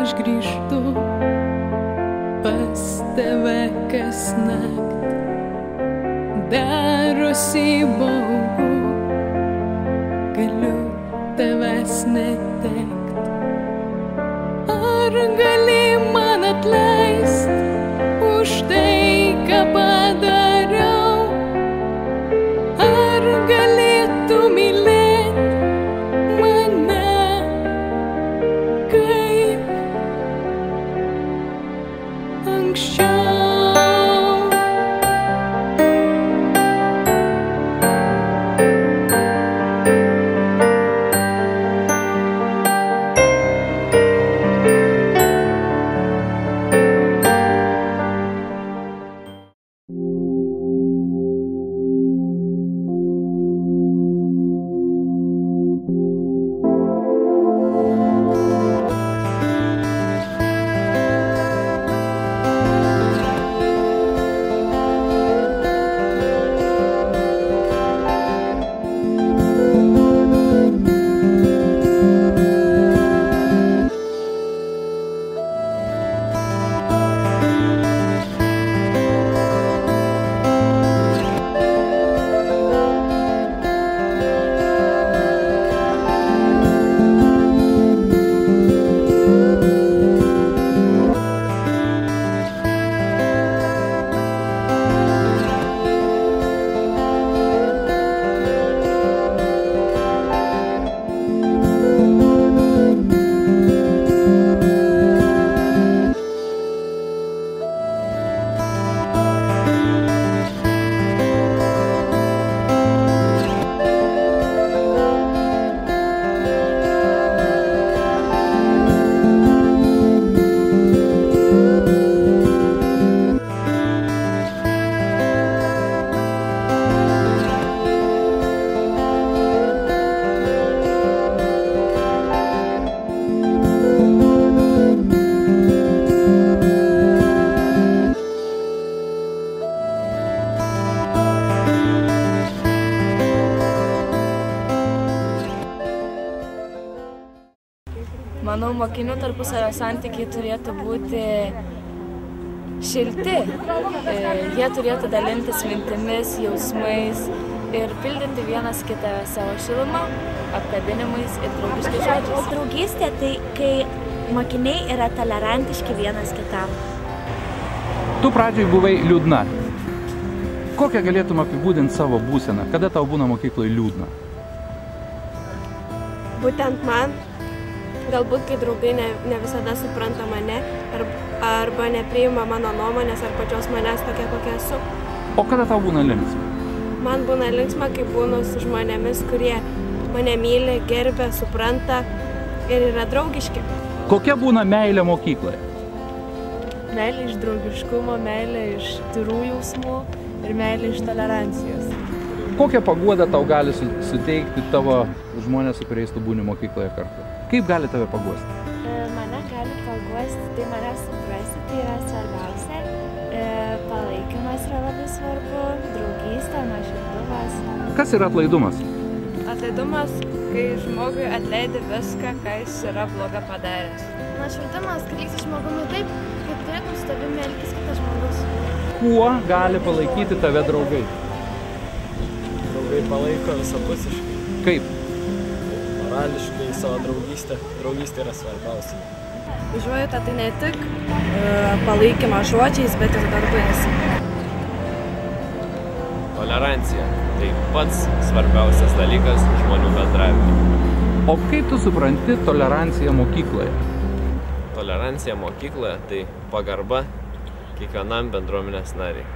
aš grįžtu pas tave kasnakt. Darosi baugu, galiu tavęs netekt. Ar gali man atleist už tai, ką padariau? Ar galėtų mylėt mane kaip anksčiau? Manau, mokinių tarpusavio santykiai turėtų būti šilti. Jie turėtų dalintis mintimis, jausmais ir pildyti vienas kitą savo šilumą, apkabinimais ir draugiškais žodžiais. Draugystė tai, kai mokiniai yra tolerantiški vienas kitam. Tu pradžiai buvai liūdna. Kokią galėtum apibūdinti savo būseną? Kada tau būna mokykloje liūdna? Būtent man, galbūt kai draugai ne visada supranta mane arba nepriima mano nuomonės ar pačios manęs tokia, kokia esu. O kada tau būna linksma? Man būna linksma, kai būnu su žmonėmis, kurie mane myli, gerbia, supranta ir yra draugiški. Kokia būna meilė mokykloje? Meilė iš draugiškumo, meilė iš tyrų jausmų ir meilė iš tolerancijos. Kokią paguodą tau gali suteikti tavo žmonės, su kuriais tu būni mokykloje kartu? Kaip gali tave paguosti? Mane gali paguosti, tai mane suprasti, tai yra svarbiausia. Palaikymas yra labai svarbu, draugystė, nuoširdumas. Kas yra atlaidumas? Atlaidumas, kai žmogui atleidi viską, ką jis yra bloga padaręs. Nuoširdumas, kai lyg su žmogumi taip, kaip turėtum su tavimi elgtis kitas žmogus. Kuo gali palaikyti tave draugai? Draugai palaiko visapusiškai. Kaip? Morališkai savo draugystę. Draugystė yra svarbiausia. Užuojauta tai ne tik palaikymas žodžiais, bet ir darbais. Tolerancija – tai pats svarbiausias dalykas žmonių bendravime. O kaip tu supranti toleranciją mokykloje? Tolerancija mokykloje – tai pagarba kiekvienam bendruomenės nariai.